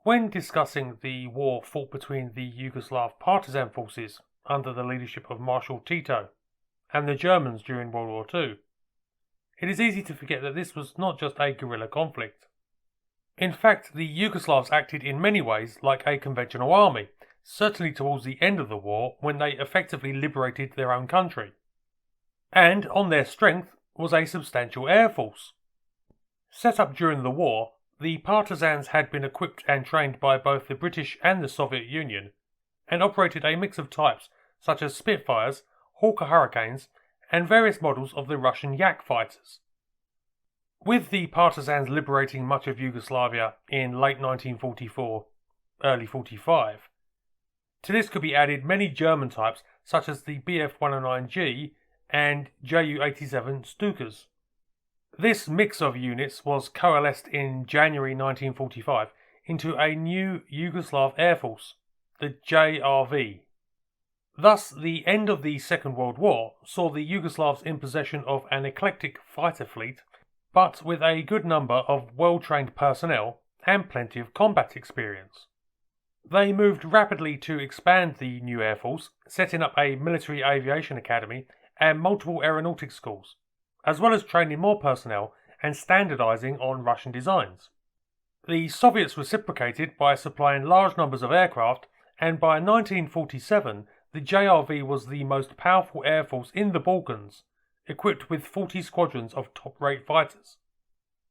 When discussing the war fought between the Yugoslav partisan forces under the leadership of Marshal Tito and the Germans during World War II, it is easy to forget that this was not just a guerrilla conflict. In fact, the Yugoslavs acted in many ways like a conventional army, certainly towards the end of the war when they effectively liberated their own country. And on their strength was a substantial air force. Set up during the war, the partisans had been equipped and trained by both the British and the Soviet Union, and operated a mix of types such as Spitfires, Hawker Hurricanes, and various models of the Russian Yak fighters. With the partisans liberating much of Yugoslavia in late 1944, early 45, to this could be added many German types such as the Bf-109G and Ju-87 Stukas. This mix of units was coalesced in January 1945 into a new Yugoslav Air Force, the JRV. Thus, the end of the Second World War saw the Yugoslavs in possession of an eclectic fighter fleet, but with a good number of well-trained personnel and plenty of combat experience. They moved rapidly to expand the new Air Force, setting up a military aviation academy and multiple aeronautics schools, as well as training more personnel and standardising on Russian designs. The Soviets reciprocated by supplying large numbers of aircraft, and by 1947 the JRV was the most powerful air force in the Balkans, equipped with 40 squadrons of top-rate fighters.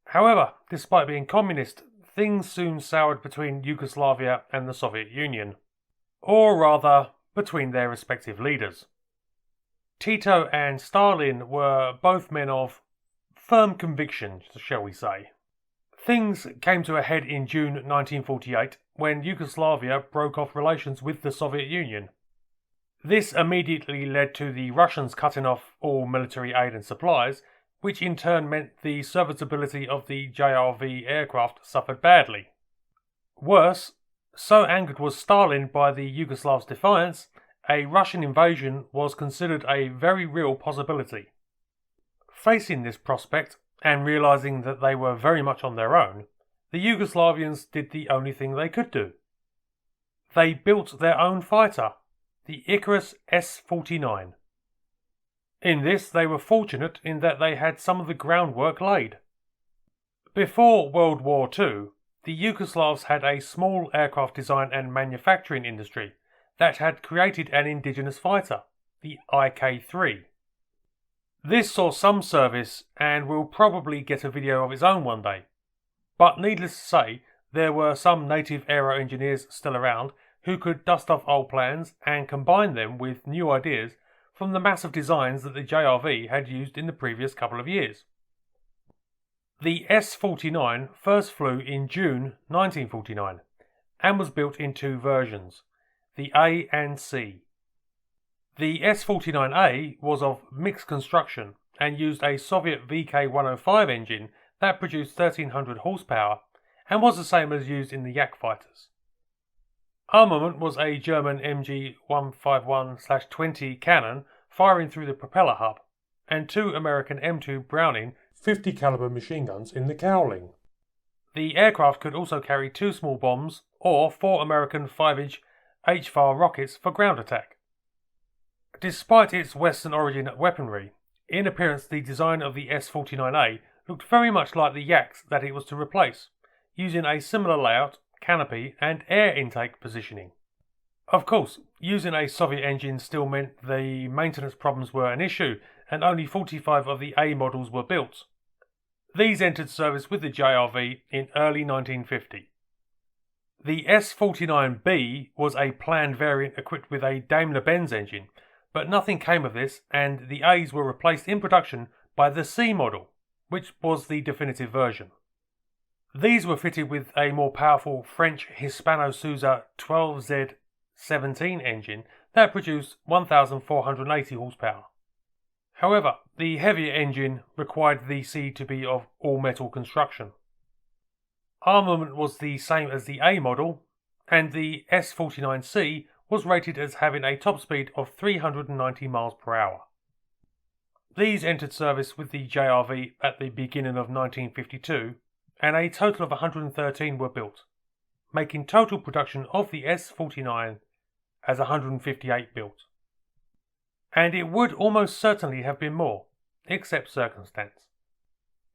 However, despite being communist, things soon soured between Yugoslavia and the Soviet Union, or rather, between their respective leaders. Tito and Stalin were both men of firm conviction, shall we say. Things came to a head in June 1948 when Yugoslavia broke off relations with the Soviet Union. This immediately led to the Russians cutting off all military aid and supplies, which in turn meant the serviceability of the JRV aircraft suffered badly. Worse, so angered was Stalin by the Yugoslavs' defiance, a Russian invasion was considered a very real possibility. Facing this prospect, and realising that they were very much on their own, the Yugoslavians did the only thing they could do. They built their own fighter, the Ikarus S-49. In this they were fortunate in that they had some of the groundwork laid. Before World War II, the Yugoslavs had a small aircraft design and manufacturing industry that had created an indigenous fighter, the IK-3. This saw some service and will probably get a video of its own one day, but needless to say, there were some native aero engineers still around who could dust off old plans and combine them with new ideas from the massive designs that the JRV had used in the previous couple of years. The S-49 first flew in June 1949 and was built in two versions, the A and C. The S-49A was of mixed construction and used a Soviet VK-105 engine that produced 1300 horsepower and was the same as used in the Yak fighters. Armament was a German MG-151/20 cannon firing through the propeller hub, and two American M2 Browning 50 caliber machine guns in the cowling. The aircraft could also carry two small bombs or four American 5-inch HFAR rockets for ground attack. Despite its Western origin weaponry, in appearance the design of the S-49A looked very much like the Yaks that it was to replace, using a similar layout, canopy and air intake positioning. Of course, using a Soviet engine still meant the maintenance problems were an issue, and only 45 of the A models were built. These entered service with the JRV in early 1950. The S-49B was a planned variant equipped with a Daimler-Benz engine, but nothing came of this, and the A's were replaced in production by the C model, which was the definitive version. These were fitted with a more powerful French Hispano-Suiza 12Z17 engine that produced 1,480 horsepower. However, the heavier engine required the C to be of all-metal construction. Armament was the same as the A model, and the S-49C was rated as having a top speed of 390 miles per hour. These entered service with the JRV at the beginning of 1952, and a total of 113 were built, making total production of the S-49 as 158 built. And it would almost certainly have been more, except circumstance.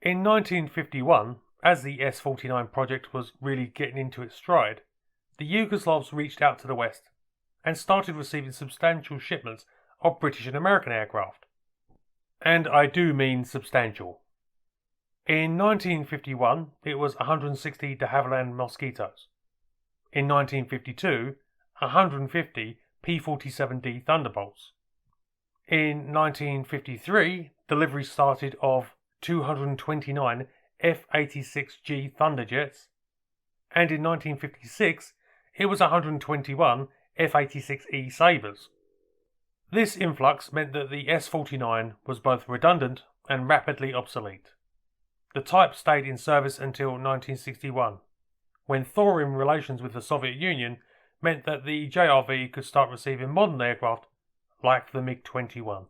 In 1951, as the S-49 project was really getting into its stride, the Yugoslavs reached out to the West and started receiving substantial shipments of British and American aircraft. And I do mean substantial. In 1951, it was 160 de Havilland Mosquitoes. In 1952, 150 P-47D Thunderbolts. In 1953, delivery started of 229 F-86G Thunderjets, and in 1956, it was 121 F-86E Sabres. This influx meant that the S-49 was both redundant and rapidly obsolete. The type stayed in service until 1961, when thawing relations with the Soviet Union meant that the JRV could start receiving modern aircraft like the MiG-21.